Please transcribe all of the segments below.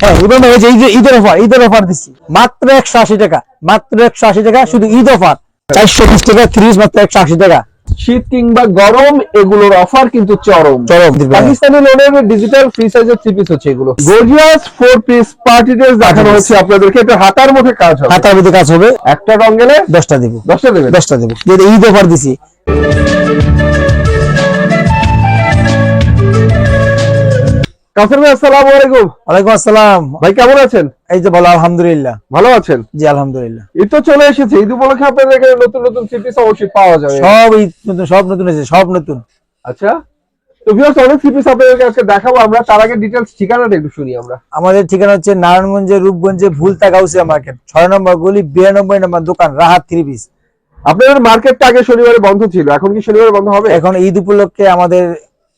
হ্যাঁ ইমরান ভাই, এই যে ঈদের অফার দিচ্ছি মাত্র 180 টাকা, মাত্র 180 টাকা, শুধু ঈদ অফার। 420 টাকা 30, মাত্র 180 টাকা। শীত কিংবা গরম এগুলোর অফার কিন্তু চরম। পাকিস্তানি লোনের ডিজিটাল ফ্রি সাইজের 3 পিস হচ্ছে এগুলো। গর্জিয়াস 4 পিস পার্টি ড্রেস দেখানো হচ্ছে আপনাদেরকে। এটা হাতার মধ্যে কাজ হবে, হাতার মধ্যে কাজ হবে। একটা রং গেলে 10টা দেব, 10টা দেবেন। 10টা দেব, ঈদ অফার দিছি। কাসেম ভাই আসসালামু আলাইকুম। ওয়ালাইকুম আসসালাম ভাই কেমন আছেন? এই যে বলো আলহামদুলিল্লাহ। ভালো আছেন? জি আলহামদুলিল্লাহ। ঈদ তো চলে এসেছে, ঈদ উপলক্ষে আপনাদের এখানে নতুন নতুন 3 পিস অবশ্যই পাওয়া যাবে। সব ঈদ নতুন, সব নতুন আছে, সব নতুন। আচ্ছা, তো ভিউয়ার্স অনেক 3 পিস আপনাদেরকে আজকে দেখাবো আমরা। তার আগে ডিটেইলস ঠিকানাটা একটু শুনি আমরা। আমাদের ঠিকানা হচ্ছে নারায়ণগঞ্জে রূপগঞ্জে ভুলতা গাউসিয়া মার্কেট, 6 নম্বর গলি, 92 নম্বর দোকান, রাহাত 3 পিস। আপনাদের মার্কেটটা আগে শনিবারে বন্ধ ছিল, এখন কি শনিবারে বন্ধ হবে? এখন ঈদ উপলক্ষে আমাদের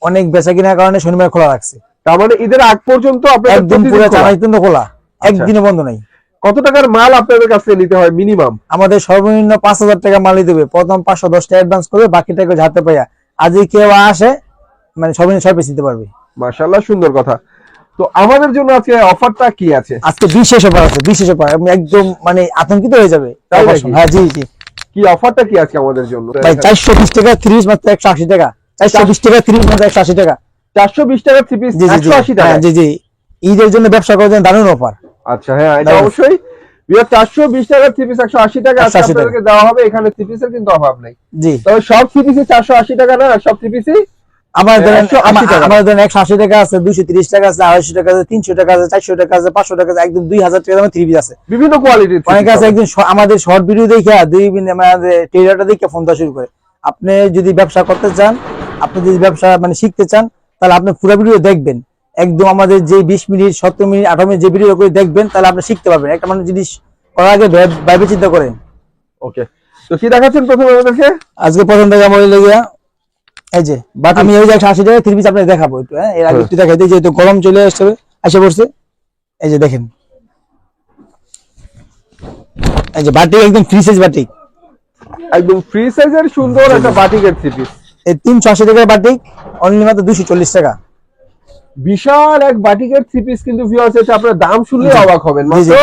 অনেক বেচা কিনার কারণে শনিবার খোলা রাখছে। তার মানে ঈদের আগ পর্যন্ত আপনাদের একদম পুরো চালাইতুন খোলা, একদিনও বন্ধ নাই। কত টাকার মাল আপনাদের কাছে নিতে হয় মিনিমাম? আমাদের সর্বনিম্ন 5000 টাকা মালই দেবে। প্রথম 510 টাকা অ্যাডভান্স করবে, বাকি টাকা হাতে পাইয়া আজই কেউ আসে মানে সর্বনিম্ন 6 পিস দিতে পারবে। মাশাআল্লাহ, সুন্দর কথা। তো আমাদের জন্য আজকে অফারটা কি আছে? আজকে বিশেষ অফার আছে, বিশেষ অফার। একদম মানে আতঙ্কিত হয়ে যাবে। হ্যাঁ জি জি। কি অফারটা কি আজকে আমাদের জন্য? ভাই 420 টাকা 30, মাত্র 180 টাকা। 420 টাকা 30, মাত্র 180 টাকা। 420 টাকা 3 পিস 180 টাকা। জি জি, ঈদের জন্য ব্যবসা করার জন্য দারুণ অফার। আচ্ছা হ্যাঁ, এটা অবশ্যই। 420 টাকা 3 পিস 180 টাকা আজকে আপনাদেরকে দেওয়া হবে। এখানে 3 পিসের কিন্তু অভাব নাই। জি, তবে সব 3 পিসে 480 টাকা না, সব 3 পিসই আমাদের 180 টাকা আছে, 230 টাকা আছে, 250 টাকা আছে, 300 টাকা আছে, 400 টাকা আছে, 500 টাকা আছে, একদম 2000 টাকা দামের 3 পিস আছে। বিভিন্ন কোয়ালিটির অনেক আছে। একদিন আমাদের শর্ট ভিডিও দেখে আমাদের ট্রেলারটা দেখে ফোন দেওয়া শুরু করে। আপনি যদি ব্যবসা করতে চান, আপনি যদি ব্যবসা মানে শিখতে চান, তাহলে আপনি পুরো ভিডিও দেখবেন। একদম আমাদের যে 20 মিনিট 17 মিনিট 18 মিনিট যে ভিডিও করে দেখবেন, তাহলে আপনি শিখতে পারবেন। একটা মানুষ জিনিস করার আগে ভাইবে চিন্তা করেন। ওকে, তো কি দেখাচ্ছেন প্রথমে আমাদেরকে? আজকে প্রথম থেকে আমার লেগে এই যে আমি এই যে 180 টাকা 3 পিস আপনাকে দেখাবো একটু। হ্যাঁ, এর আগে একটু দেখাই দিই, যেহেতু গরম চলে আসে পড়ছে। এই যে দেখেন, এই যে বাটিক, একদম ফ্রি সাইজ বাটিক, একদম ফ্রি সাইজের সুন্দর একটা বাটিকের 3 পিস। এই 380 টাকার বাটিক অনলি মাত্র 240 টাকা। বিশাল এক বাটিকের 3 পিস কিন্তু ভিউয়ার্স, এটা আপনারা দাম শুনলে অবাক হবেন। মাত্র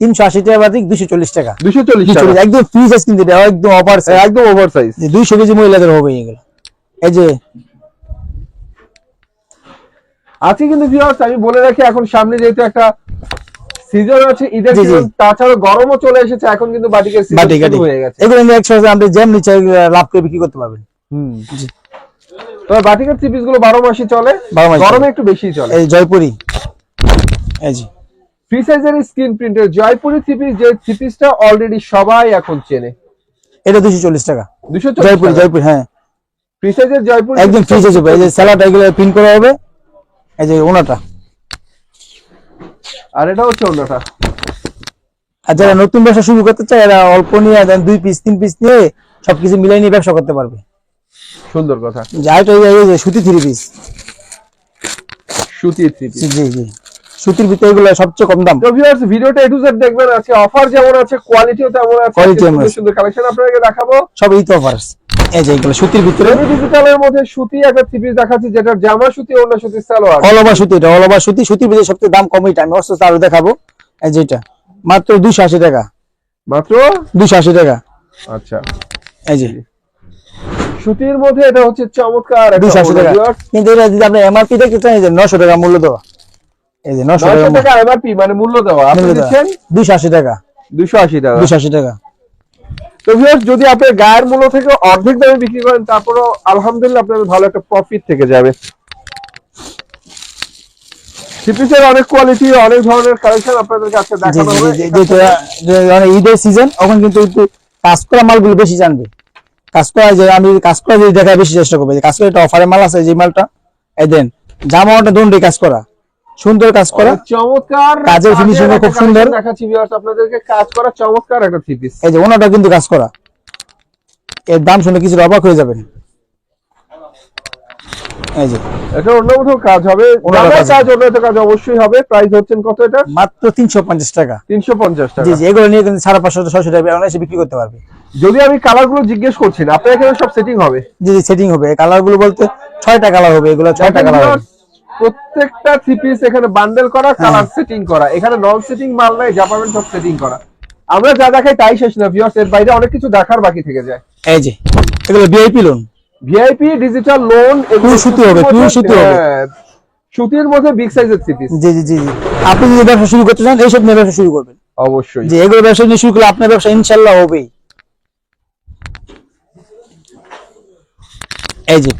380 টাকা বাটিক, 240 টাকা। 240 টাকা, একদম ফ্রি সাইজ, কিন্তু এটা একদম ওভার সাইজ, একদম ওভার সাইজ। 200 কেজি মহিলাদের হবে এগুলো। এই যে আজকে কিন্তু ভিউয়ার্স আমি বলে রাখি, এখন সামনে যেহেতু একটা সিজন আছে, ঈদের সিজন, তাছাড়া গরমও চলে এসেছে, এখন কিন্তু বাটিকের সিজন শুরু হয়ে গেছে। এগুলো নিয়ে 100 আপনি জ্যাম নিচে লাভ করে বিক্রি করতে পারবেন। জি, তবে বাটিকের 3 পিস গুলো 12 মাসই চলে, গরমে একটু বেশি চলে। এই জয়পুরি, এই যে ফ্রি সাইজের স্ক্রিন প্রিন্টের জয়পুরি 3 পিস, যে 3 পিসটা অলরেডি সবাই এখন চেনে। এটা 240 টাকা। 240 জয়পুরি, জয়পুরি, হ্যাঁ ফ্রি সাইজের জয়পুরি, একদম ফ্রি সাইজ হবে। এই যে স্যালাড এগুলো প্রিন্ট করা হবে। এই যে ওনাটা, আর এটা হচ্ছে ওনাটা। আর যারা নতুন ব্যবসা শুরু করতে চায়, এরা অল্প নিয়ে 2 পিস 3 পিস নিয়ে সবকিছু মিলাই নিয়ে ব্যবসা করতে পারবে। সুন্দর কথা। যাইটা এই যে সুতি 3 পিস, সুতির 3 পিস। জি জি, সুতির ভিতরে এগুলো সবচেয়ে কম দাম। তো ভিউয়ার্স ভিডিওটা A to Z দেখবেন। আজকে অফার যেমন আছে, কোয়ালিটিও তেমন আছে। সুন্দর সুন্দর কালেকশন আপনাদেরকে দেখাবো, সব ঈদ অফারস। এই যে এগুলো সুতির ভিতরে, ডিজিটালের মধ্যে সুতি একটা 3 পিস দেখাচ্ছি, যেটা জামা সুতি, ওড়না সুতি, সালোয়ার অল ওভার সুতি। এটা অল ওভার সুতি, সুতির ভিতরে সবচেয়ে দাম কম। এটা আমি অস্ত্র আরো দেখাবো। এই যে এটা মাত্র 280 টাকা, মাত্র 280 টাকা। আচ্ছা, এই যে সুতির মধ্যে এটা হচ্ছে চমৎকার 280 টাকা। কিন্তু এটা যদি আপনি এমআরপি দেখতে চান, এই যে 900 টাকা মূল্য দেওয়া। এই যে 900 টাকা এমআরপি মানে মূল্য দেওয়া, আপনি দিচ্ছেন 280 টাকা, 280 টাকা, 280 টাকা। তো ভিউয়ার্স যদি আপনি গায়ের মূল্য থেকে অর্ধেক দামে বিক্রি করেন, তারপরও আলহামদুলিল্লাহ আপনাদের ভালো একটা প্রফিট থেকে যাবে। সিপিসের অনেক কোয়ালিটি, অনেক ধরনের কালেকশন আপনাদের কাছে দেখানো হবে। যেহেতু ঈদের সিজন, এখন কিন্তু একটু কাজ করা মালগুলো বেশি জানবে। কাজ করা, যে আমি কাজ করা যদি দেখার বেশি চেষ্টা করবো। কাজ করে একটা অফারের মাল আছে, যে মালটা এই দেন, জামাটা দন্ডে কাজ করা, সুন্দর কাজ করা, চমৎকার কাজের ফিনিশিং খুব সুন্দর দেখাচ্ছি ভিউয়ার্স আপনাদেরকে। কাজ করা চমৎকার একটা 3 পিস। এই যে ওনাটা কিন্তু কাজ করা, এর দাম শুনে কিছু অবাক হয়ে যাবেন। এই যে এটা অন্য কোথাও কাজ হবে, জামার কাজ, অন্য কাজ অবশ্যই হবে। প্রাইস হচ্ছেন কত এটা? মাত্র 350 টাকা। 350 টাকা। জি জি, এগুলো নিয়ে কিন্তু 550 600 টাকা অনায়াসে বিক্রি করতে পারবে। যদি আমি কালার গুলো জিজ্ঞেস করছি, আপনার এখানে সব সেটিং হবে? জি জি, সেটিং হবে। কালার গুলো বলতে 6টা কালার হবে, এগুলো 6টা কালার হবে। প্রত্যেকটা থ্রি পিস এখানে বান্ডেল করা, কালার সেটিং করা, এখানে নন সেটিং মাল নাই, যা পাবেন সব সেটিং করা। আমরা যা দেখাই তাই শেষ না ভিউয়ার্স, এর বাইরে অনেক কিছু দেখার বাকি থেকে যায়। এই যে এগুলো VIP loan, VIP digital loan, pure সুতি হবে, পিওর সুতি হবে, সুতির মধ্যে বিগ সাইজের থ্রি পিস। জি জি জি জি। আপনি যদি ব্যবসা শুরু করতে চান এইসব নিয়ে ব্যবসা শুরু করবেন অবশ্যই, যে এগুলো ব্যবসা নিয়ে শুরু করলে আপনার ব্যবসা ইনশাআল্লাহ হবেই। এই যে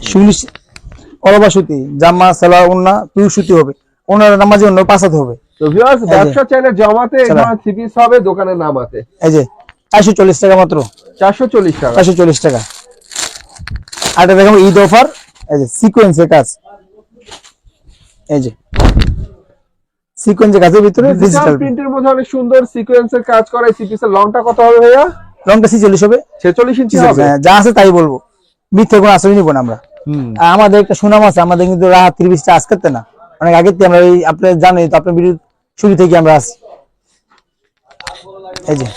সুনিশ অলবা সুতি, জামা সালোয়ার ওন্না পিওর সুতি হবে, ওনার নামাজে অন্য পাঁচাতে হবে। তো ভিউয়ার্স ব্যবসা চাইলে জমাতে এই ধরনের থ্রি পিস হবে, দোকানে নামাতে। এই যে 440 টাকা মাত্র, 440 টাকা, 440 টাকা। আর এটা দেখো ঈদ অফার, এই যে সিকোয়েন্সের কাজ, এই যে সিকোয়েন্সের কাজের ভিতরে ডিজিটাল প্রিন্টের মধ্যে অনেক সুন্দর সিকোয়েন্সের কাজ করা। এই থ্রি পিসের লংটা কত হবে ভাইয়া? লংটা 46 হবে, 46 ইঞ্চি হবে। যা আছে তাই বলবো, মিথ্যে কোনো আশ্রয় নিব না আমরা। আর আমাদের একটা সুনাম আছে, আমাদের কিন্তু রাহাত 30টা আজ করতে না, অনেক আগে থেকে আমরা, এই আপনি জানেন তো, আপনার ভিডিও শুরু থেকে আমরা আছি। এই যে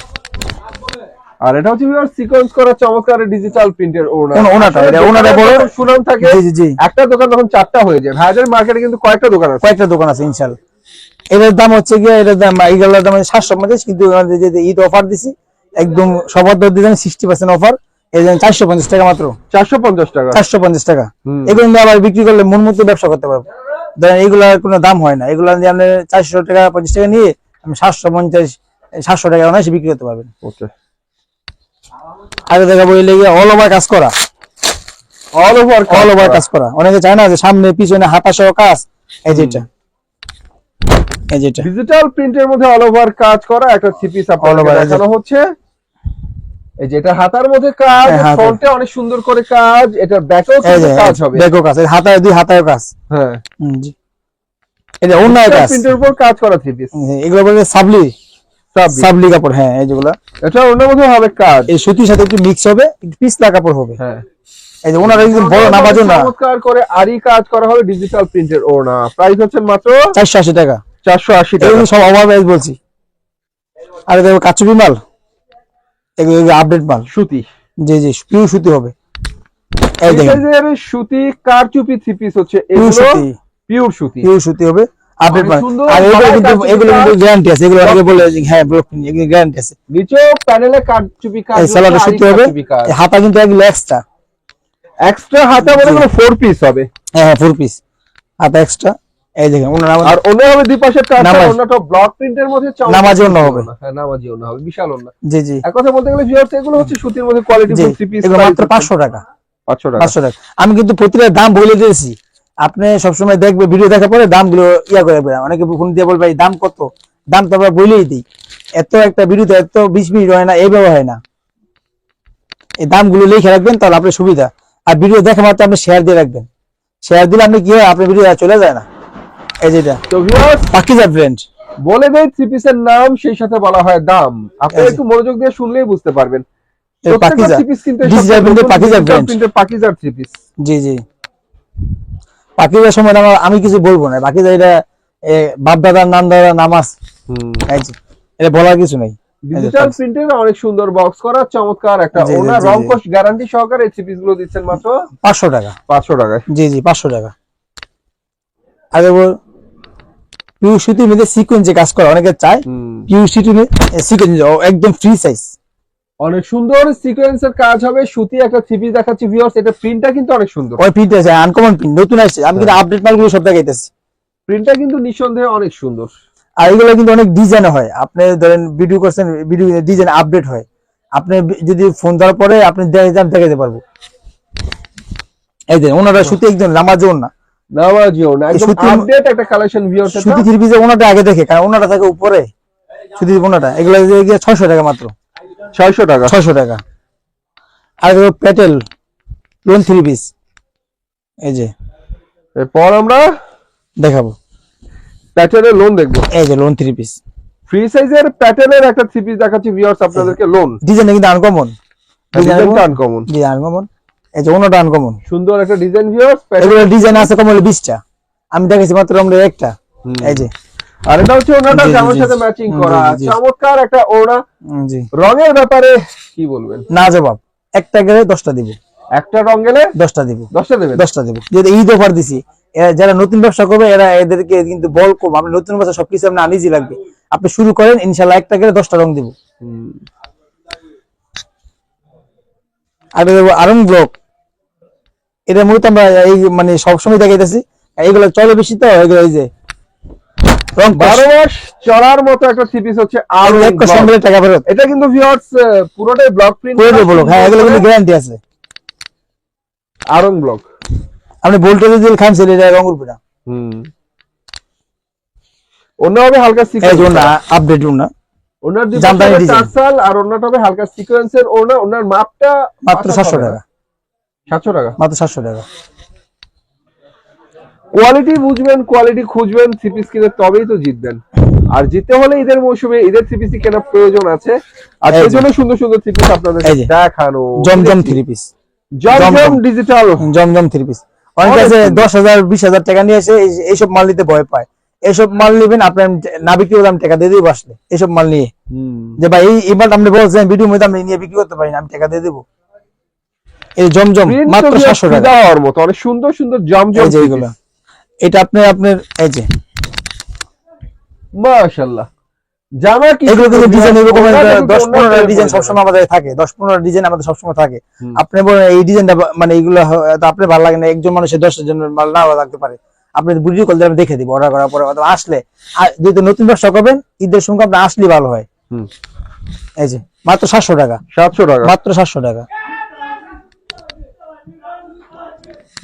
আর এটা হচ্ছে ভিউয়ার্স সিকোয়েন্স করা চমৎকার ডিজিটাল প্রিন্টের ওড়না। ওনাটা এটা ওনাটা বড় সুনাম থাকে, জি জি জি। একটা দোকান তখন 4টা হয়ে যায়। ভাইদের মার্কেটে কিন্তু কয়েকটা দোকান আছে, কয়েকটা দোকান আছে ইনশাআল্লাহ। এটার দাম হচ্ছে গিয়ে, এটার দাম এইগুলোর দাম 750, কিন্তু আমাদের যে ঈদ অফার দিছি একদম সবার দর দিবেন 60% অফার, এই যে 450 টাকা মাত্র, 450 টাকা, 450 টাকা। এগুলো নিয়ে আবার বিক্রি করলে মন মতো ব্যবসা করতে পারবো। ধরেন এগুলার কোনো দাম হয় না, এগুলা দিয়ে আপনি 400 টাকা 50 টাকা নিয়ে আমি 750 700 টাকা অনায়াসে বিক্রি করতে পারবেন। ওকে, আগে দেখাবো এই লেগে অল ওভার কাজ করা, অল ওভার কাজ করা। অনেকে চায় না যে সামনে পিছনে হাতা সহ কাজ, এই যেটা, এই যেটা ডিজিটাল প্রিন্টের মধ্যে অল ওভার কাজ করা একটা থ্রি পিস আপনাদের দেখানো হচ্ছে। এই যে এটা হাতার মধ্যে কাজ, ফ্রন্টে অনেক সুন্দর করে কাজ, এটা ব্যাকও কাজ হবে, ব্যাকও কাজ, হাতায় দুই হাতায় কাজ, হ্যাঁ জি। এটা অন্যায় কাজ, প্রিন্টের উপর কাজ করা থ্রি পিস, এগুলো বলে সাবলি, সাবলি কাপড়, হ্যাঁ এই যেগুলা। এটা অন্য মধ্যে হবে কাজ, এই সুতির সাথে একটু মিক্স হবে, একটু পিছলা কাপড় হবে, হ্যাঁ। এই যে ওনারা একদম বড় নামাজও না, চমৎকার করে আরি কাজ করা হবে ডিজিটাল প্রিন্টের ওড়না। প্রাইস হচ্ছে মাত্র 480 টাকা, 480 টাকা। এগুলো সব ওভার প্রাইস বলছি। আর দেখো কাচুবি মাল, এগুলো আপডেট মাল, সুতি, জি জি পিওর সুতি হবে। এই দেখেন সুতি কারচুপি থ্রি পিস হচ্ছে, পিওর সুতি, পিওর সুতি, পিওর সুতি হবে, আপডেট মাল। সুন্দর আর এগুলো কিন্তু গ্যারান্টি আছে, এগুলো অনেকে বলে যে হ্যাঁ ব্লক প্রিন্ট, এগুলো গ্যারান্টি আছে। নিচে প্যানেলে কারচুপি কাজ, এই সালোয়ারটা সুতি হবে, এই হাতা কিন্তু এগুলো এক্সট্রা হাতা বলে কোনো 4 পিস হবে, হ্যাঁ 4 পিস হাতা এক্সট্রা। এই দেখেন ওনার আর অন্য হবে দুই পাশে টাকা, অন্যটা ব্লক প্রিন্টের মধ্যে নামাজি অন্য হবে, হ্যাঁ নামাজি অন্য হবে, বিশাল অন্য। জি জি, এক কথা বলতে গেলে ভিউয়ার্স এগুলো হচ্ছে সুতির মধ্যে কোয়ালিটি ফুল থ্রি পিস, এগুলো মাত্র 500 টাকা, 500 টাকা, 500 টাকা। আমি কিন্তু প্রতিটা দাম বলে দিয়েছি, আপনি সবসময় দেখবে ভিডিও দেখার পরে দামগুলো ইয়া করে বেড়া। অনেকে ফোন দিয়ে বলবে এই দাম কত, দাম তো আমরা বলেই দিই। এত একটা ভিডিওতে এত 20 মিনিট হয় না, এইভাবে হয় না। এই দামগুলো লিখে রাখবেন, তাহলে আপনার সুবিধা। আর ভিডিও দেখা মাত্র আপনি শেয়ার দিয়ে রাখবেন, শেয়ার দিলে আপনি কি হয়, আপনার ভিডিও চলে যায় না। এই যেটা তো ভিউয়ার্স পাকিজা ব্র্যান্ড, বলে দেই থ্রি পিসের নাম, সেই সাথে বলা হয় দাম। আপনি একটু মনোযোগ দিয়ে শুনলেই বুঝতে পারবেন। পাকিজা ডিজিটাল প্রিন্টের পাকিজা ব্র্যান্ড, পাকিজার থ্রি পিস, জি জি। পাকিজার সময় আমি কিছু বলবো না, পাকিজা এটা বাপ দাদার নাম দাদার নামাজ, এটা বলার কিছু নাই। ডিজিটাল প্রিন্টের অনেক সুন্দর বক্স করা চমৎকার একটা ওনা, রং কোশ গ্যারান্টি সহকারে এই থ্রি পিস গুলো দিচ্ছেন মাত্র 500 টাকা, 500 টাকায়, জি জি 500 টাকা। আর পিওর সুতির মধ্যে সিকোয়েন্সে কাজ করা, অনেকে চায় পিওর সুতির সিকোয়েন্স একদম ফ্রি সাইজ, অনেক সুন্দর সিকোয়েন্সের কাজ হবে। সুতি একটা থ্রি পিস দেখাচ্ছি ভিউয়ার্স, এটা প্রিন্টটা কিন্তু অনেক সুন্দর, ওই প্রিন্ট আছে আনকমন প্রিন্ট, নতুন আসছে। আমি কিন্তু আপডেট মালগুলো সব দেখাইতেছি, প্রিন্টটা কিন্তু নিঃসন্দেহে অনেক সুন্দর। আর এগুলো কিন্তু অনেক ডিজাইন হয়, আপনি ধরেন ভিডিও করছেন, ভিডিও ডিজাইন আপডেট হয়। আপনি যদি ফোন দেওয়ার পরে আপনি দেখাইতে পারবো। এই যে ওনারা সুতি একদম নামাজও না, নামাজিও না, একদম আপডেট একটা কালেকশন ভিউয়ার্স। সুতি থ্রি পিসে ওনাটা আগে দেখে, কারণ ওনাটা থাকে উপরে, সুতি ওনাটা। এগুলো 600 টাকা মাত্র, 600 টাকা, 600 টাকা। আর প্যাটেল লোন থ্রি পিস, এই যে এরপর আমরা দেখাবো প্যাটেলের লোন দেখবো। এই যে লোন থ্রি পিস, ফ্রি সাইজের প্যাটেলের একটা থ্রি পিস দেখাচ্ছি ভিউয়ার্স আপনাদেরকে। লোন ডিজাইন কিন্তু আনকমন, ডিজাইনটা আনকমন, জি আনকমন। এই যে ওনাটা আনকমন, সুন্দর একটা ডিজাইন ভিউয়ার্স। এগুলো ডিজাইন আছে কম হলে 20টা, আমি দেখেছি মাত্র আমরা একটা। এই যে আর এটা হচ্ছে ওনাটা জামার সাথে ম্যাচিং করা, চমৎকার একটা ওড়না। জি রঙের ব্যাপারে কি বলবেন? না জবাব, একটা গেলে 10টা দিব, একটা রং গেলে 10টা দিব, 10টা দেবেন, 10টা দিব। যদি ঈদ অফার দিছি, যারা নতুন ব্যবসা করবে এদেরকে কিন্তু বল কম, আপনি নতুন ব্যবসা সবকিছু আপনি আনিজি লাগবে, আপনি শুরু করেন ইনশাল্লাহ একটা করে 10টা রং দিব। আর আরং ব্লক, এটা মূলত আমরা এই মানে সবসময় দেখাইতেছি, এইগুলো চলে বেশি তো, এগুলো এই যে রং 12 মাস চলার মতো একটা থ্রি পিস হচ্ছে আর টাকা ফেরত। এটা কিন্তু ভিউয়ার্স পুরোটাই ব্লক প্রিন্ট, পুরোটাই ব্লক, হ্যাঁ এগুলো কিন্তু গ্যারান্টি আছে। আরং ব্লক আপনি ভোল্টেজ দিলে খান সেটা এটা রং উঠবে না। অন্য হবে হালকা সিকোয়েন্স, এই যে আপডেট না ওনার জামদানি ডিজাইন টার্সাল, আর ওনাটা হবে হালকা সিকোয়েন্সের ওনা। ওনার মাপটা মাত্র 700 টাকা, 700 টাকা, মাত্র 700 টাকা। কোয়ালিটি বুঝবেন, কোয়ালিটি খুঁজবেন, থ্রি পিস কিনে তবেই তো জিতবেন। আর জিততে হলে ঈদের মৌসুমে ঈদের থ্রি পিস কেনার প্রয়োজন আছে, আর সেই জন্য সুন্দর সুন্দর থ্রি পিস আপনাদের দেখানো। জমজম থ্রি পিস, জমজম ডিজিটাল জমজম থ্রি পিস। অনেকে আছে 10,000 20,000 টাকা নিয়ে এসে এইসব মাল নিতে ভয় পায়। এইসব মাল নেবেন আপনার না বিক্রি করলে আমি টাকা দিয়ে দেবো আসলে, এইসব মাল নিয়ে যে ভাই এই মাল আপনি বলছেন ভিডিও মধ্যে আমি নিয়ে বিক্রি করতে পারি না, আমি টাকা দিয়ে দেবো। এই জমজম মাত্র 700 টাকা দেওয়ার মতো অনেক সুন্দর সুন্দর জমজম এইগুলো। এটা আপনার এই যে মাশাআল্লাহ জামা কি এগুলো কিন্তু ডিজাইন এরকম 10-15টা ডিজাইন সবসময় আমাদের থাকে, 10-15টা ডিজাইন আমাদের সবসময় থাকে। আপনি বলেন এই ডিজাইনটা মানে এইগুলো আপনার ভালো লাগে না, একজন মানুষের 10 জনের মাল না লাগতে পারে, আপনি ভিডিও কল দিয়ে আমি দেখে দিব, অর্ডার করার পরে আসলে যদি নতুন ব্যবসা করবেন ঈদের সঙ্গে আপনি আসলে ভালো হয়। এই যে মাত্র 700 টাকা, 700 টাকা, মাত্র 700 টাকা,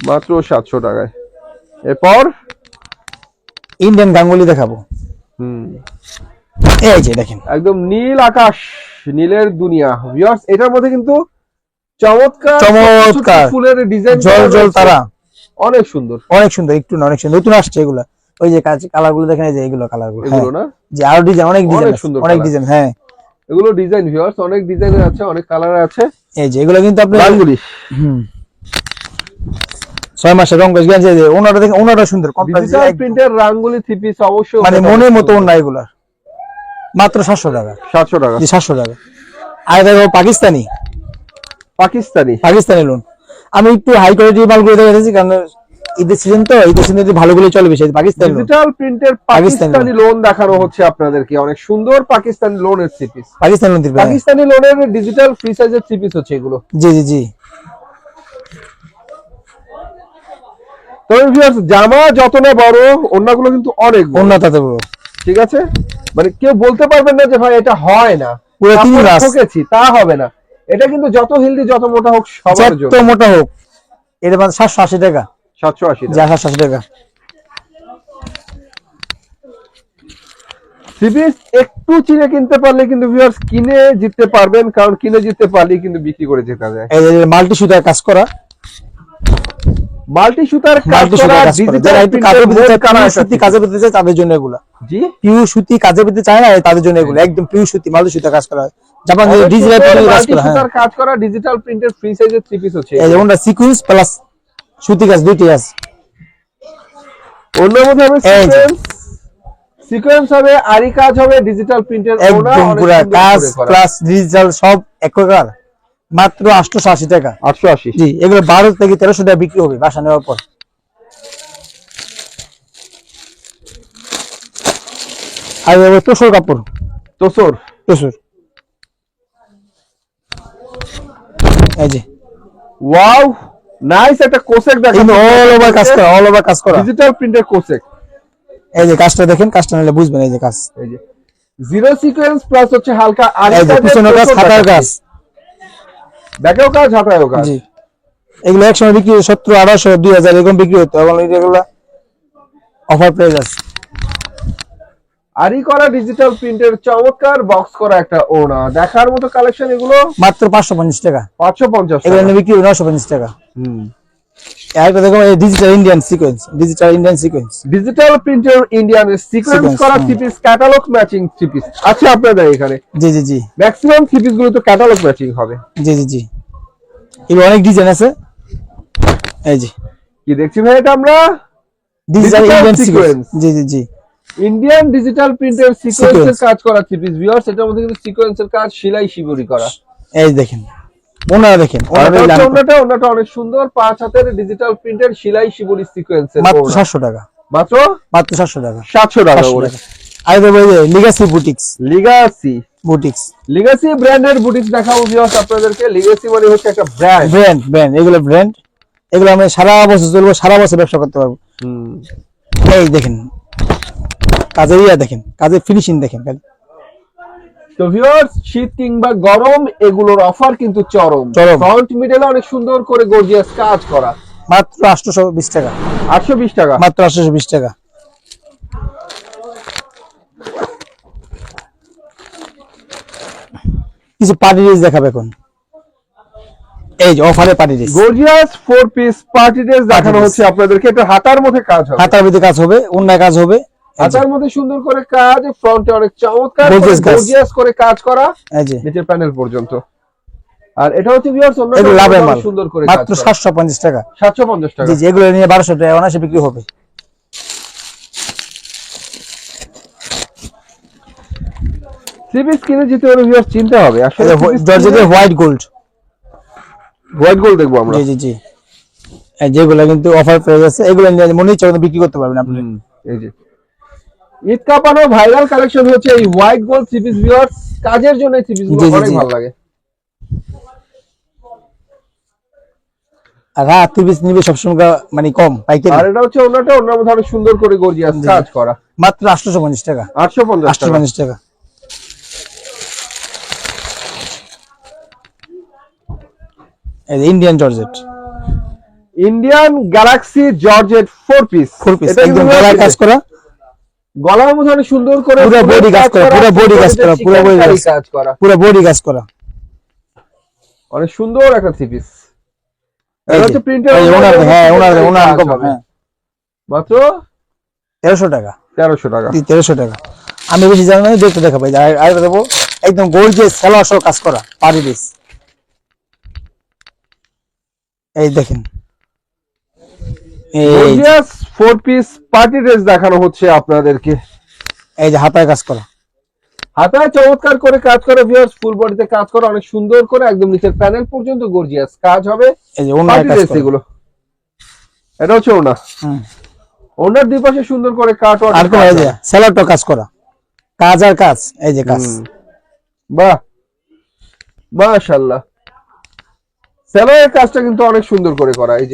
মাত্র 700 টাকায়। এরপর ইন্ডিয়ান গাঙ্গুলি দেখাবো। এই যে দেখেন একদম নীল আকাশ, নীলের দুনিয়া ভিউয়ার্স। এটার মধ্যে কিন্তু চমৎকার চমৎকার ফুলের ডিজাইন, জল জল তারা, অনেক সুন্দর, অনেক সুন্দর, একটু না অনেক সুন্দর, নতুন আসছে এগুলা। ওই যে কালার গুলো দেখেন, এই যে এগুলো কালার গুলো, এগুলো না যে আরো ডিজাইন, অনেক ডিজাইন সুন্দর, অনেক ডিজাইন, হ্যাঁ এগুলো ডিজাইন ভিউয়ার্স, অনেক ডিজাইনের আছে, অনেক কালারের আছে। এই যে এগুলো কিন্তু আপনি গাঙ্গুলি 6 মাসের রং গেছে, যে ওনাটা দেখেন, ওনাটা সুন্দর ডিজিটাল প্রিন্টের রাঙ্গুলি থ্রি পিস অবশ্যই মানে মনের মতো ওনা, এগুলা মাত্র 700 টাকা, 700 টাকা, জি 700 টাকা। আর দেখো পাকিস্তানি, পাকিস্তানি লোন, আমি একটু হাই কোয়ালিটি মালগুলো দেখাচ্ছি কারণ ঈদের সিজন তো, ঈদের সিজনে ভালোগুলো চলে বেশি। পাকিস্তানি ডিজিটাল প্রিন্টের পাকিস্তানি লোন দেখানো হচ্ছে আপনাদেরকে, অনেক সুন্দর পাকিস্তানি লোনের three piece, Pakistani loan, Pakistani লোনের ডিজিটাল ফ্রি সাইজের থ্রি পিস হচ্ছে এগুলো। জি জি জি। তবে ভিউয়ার্স জামা যত না বড়, ওন্নাগুলো কিন্তু অনেক বড়, ওন্না তাতে বড়, ঠিক আছে? মানে কেউ বলতে পারবেন না যে ভাই এটা হয় না, পুরো 3 রাস ঠকেছি, তা হবে না। এটা কিন্তু যত হেলদি যত মোটা হোক সবার জন্য, যত মোটা হোক, এটা মানে 780 টাকা, 780 যা 780 টাকা। থ্রি পিস একটু চিনে কিনতে পারলে কিন্তু ভিউয়ার্স কিনে জিততে পারবেন, কারণ কিনে জিততে পারলে কিন্তু বিক্রি করে জেতা যায়। এই যে মাল্টি সুতার কাজ করা, মাল্টি সুতার কাজ করা ডিজিটাল সুতি কাজে পেতে চায় তাদের জন্য এগুলা, জি পিওর সুতি কাজে পেতে চায় না তাদের জন্য এগুলো একদম পিওর সুতি মাল্টি সুতা কাজ করা, জাপান ডিজিটাল কাজ করা, সুতার কাজ করা ডিজিটাল প্রিন্টের ফ্রি সাইজের থ্রি পিস হচ্ছে। এই যেমনটা সিকোয়েন্স প্লাস সুতি কাজ দুইটাই আছে। অন্য মধ্যে হবে সিকোয়েন্স হবে, আরি কাজ হবে, ডিজিটাল প্রিন্টের ওনা, একদম পুরো কাজ প্লাস ডিজিটাল সব একবার মাত্র 880 টাকা, 880। জি এগুলো 12 থেকে 1300 টাকা বিক্রি হবে বাসা নেওয়ার পর। আর এবার তোসর কাপড়, তোসর এই যে ওয়াও নাইস, একটা কোসেক দেখেন, অল ওভার কাজ করা ডিজিটাল প্রিন্টের কোসেক। এই যে কাজটা দেখেন, কাজটা নিলে বুঝবেন। এই যে কাজ, এই যে জিরো সিকোয়েন্স প্লাস হচ্ছে হালকা আরি কাজ, পিছনের কাজ, হাতার কাজ, ব্যাকেও কাজ, হাতায়ও কাজ। জি এগুলো একসময় বিক্রি 1700 1800 2000 এরকম বিক্রি হতো, এখন এগুলো অফার প্রাইস আছে। আরি করা ডিজিটাল প্রিন্টের চমৎকার বক্স করা একটা ওড়না, দেখার মতো কালেকশন। এগুলো মাত্র 550 টাকা, 550 এগুলো বিক্রি 950 টাকা। একটা দেখো ডিজিটাল ইন্ডিয়ান সিকোয়েন্স, ডিজিটাল প্রিন্টের ইন্ডিয়ান সিকোয়েন্স করা three piece, catalogue matching three piece আছে আপনাদের এখানে। জি জি জি, ম্যাক্সিমাম থ্রি পিস গুলো তো ক্যাটালগ ম্যাচিং হবে। জি জি জি, এর অনেক ডিজাইন আছে। এই যে কি দেখছি ভাই, এটা আমরা ডিজিটাল ইন্ডিয়ান সিকোয়েন্স, জি জি জি, ইন্ডিয়ান ডিজিটাল প্রিন্টের সিকোয়েন্সের কাজ করা থ্রি পিস ভিউয়ার্স। এটার মধ্যে কিন্তু সিকোয়েন্সের কাজ, সেলাই শিবরি করা। এই দেখেন ওনারা দেখেন, ওনাটা অনেক সুন্দর 5 হাতের ডিজিটাল প্রিন্টের সেলাই শিবরি সিকোয়েন্সের, মাত্র 700 টাকা, মাত্র 700 টাকা, 700 টাকা 700 করে। টাকা। আর দেখো এই যে লিগাসি বুটিক্স, লিগাসি ব্র্যান্ডের বুটিক্স দেখাবো ভিউয়ার্স আপনাদেরকে। লিগাসি মানে হচ্ছে একটা ব্র্যান্ড, এগুলো ব্র্যান্ড, এগুলো আমরা সারা বছর চলবো, সারা বছর ব্যবসা করতে পারবো। এই দেখেন কাজের দেখেন, কাজের ফিনিশিং দেখেন। তো ভিউয়ার্স, শীত কিংবা গরম এগুলোর অফার কিন্তু চরম। ফ্রন্ট মিডলে অনেক সুন্দর করে গর্জিয়াস কাজ করা, মাত্র 820 টাকা, 820 টাকা, মাত্র 820 টাকা। কিছু পার্টি ড্রেস দেখাবে এখন, এই যে অফারে party dress, gorgeous 4 piece party dress দেখানো হচ্ছে আপনাদেরকে। এটা হাতার মধ্যে কাজ হবে, হাতার মধ্যে কাজ হবে, ওন্নায় কাজ হবে, হাতার মধ্যে সুন্দর করে কাজ, ফ্রন্টে অনেক চমৎকার গর্জিয়াস করে কাজ করা, এই যে নিচের প্যানেল পর্যন্ত। আর এটা হচ্ছে ভিউয়ার্স অন্য সুন্দর করে কাজ, মাত্র 750 টাকা, 750 টাকা। জি জি, এগুলো নিয়ে 1200 টাকা অনায়াসে বিক্রি হবে। থ্রি পিস কিনে যেতে হলে ভিউয়ার্স চিন্তা হবে আসলে জর্জেটের হোয়াইট গোল্ড দেখবো আমরা। জি জি জি, এই যেগুলো কিন্তু অফার প্রাইস আছে, এগুলো নিয়ে মনে ইচ্ছা মতো বিক্রি করতে পারবেন আপনি। এই যে ঈদ কাপানো ভাইরাল কালেকশন হচ্ছে এই white gold three piece viewers. কাজের জন্য থ্রি পিস গুলো অনেক ভালো লাগে। আর রাত পিস নিবে সবসময় মানে কম পাইকারি। আর এটা হচ্ছে ওনার মধ্যে অনেক সুন্দর করে গর্জিয়াস কাজ করা, মাত্র 850 টাকা, 850 টাকা। এই Indian georgette, Indian Galaxy georgette 4 piece, এটা একদম গলায় কাজ করা, গলার মধ্যে অনেক সুন্দর করে পুরো বডি কাজ করা, পুরো বডি কাজ করা, পুরো বডি কাজ করা, পুরো বডি কাজ করা, অনেক সুন্দর একটা থ্রি পিস। এটা হচ্ছে প্রিন্টের, ওনার কম, হ্যাঁ, মাত্র 1300 টাকা, 1300 টাকা, 1300 টাকা। আমি বেশি জানি না, দেখতে দেখাবো। আর দেবো একদম গর্জিয়াস সালোয়ার সহ কাজ করা পার্টি ড্রেস, এই দেখেন, গর্জিয়াস 4 পিস পার্টি ড্রেস দেখানো হচ্ছে আপনাদেরকে। এই যে হাতায় কাজ করা, হাতায় চমৎকার করে কাজ করে ভিউয়ার্স, ফুল বডিতে কাজ করা অনেক সুন্দর করে, একদম নিচের প্যানেল পর্যন্ত গর্জিয়াস কাজ হবে। এই যে ওনার কাজ করা এগুলো, এটা হচ্ছে ওনা, ওনার দুই পাশে সুন্দর করে কাট ওয়ার্ক, আর কোন এই যে সালোয়ারটা কাজ করা, কাজ আর কাজ, এই যে কাজ, বাহ মাশাআল্লাহ। সালোয়ারের কাজটা কিন্তু অনেক সুন্দর করে করা, এই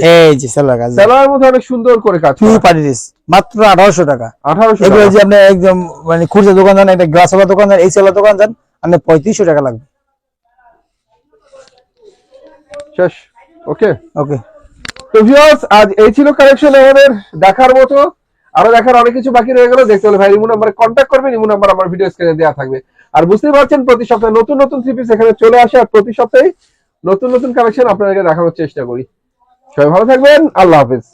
যে সালোয়ার কাজ, সালোয়ারের মধ্যে অনেক সুন্দর করে কাজ করা, পার্টি ড্রেস মাত্র 1800 টাকা, 1800 টাকা। এগুলো যে আপনি একদম মানে খুচরা দোকান যান, একটা গ্লাসওয়ালা দোকান যান, এই সালোয়ার দোকান যান, আপনি 3500 টাকা লাগবে। শেষ, ওকে ওকে। তো ভিউয়ার্স, আজ এই ছিল কালেকশন আমাদের দেখার মতো। আরো দেখার অনেক কিছু বাকি রয়ে গেল, দেখতে হলে ভাই ইমো নাম্বারে কন্ট্যাক্ট করবেন, ইমো নাম্বার আমার ভিডিও স্ক্রিনে দেওয়া থাকবে। আর বুঝতেই পারছেন প্রতি সপ্তাহে নতুন নতুন থ্রি পিস এখানে চলে আসে, আর প্রতি সপ্তাহে নতুন নতুন কালেকশন আপনাদেরকে দেখানোর চেষ্টা করি। সবাই ভালো থাকবেন, আল্লাহ হাফেজ।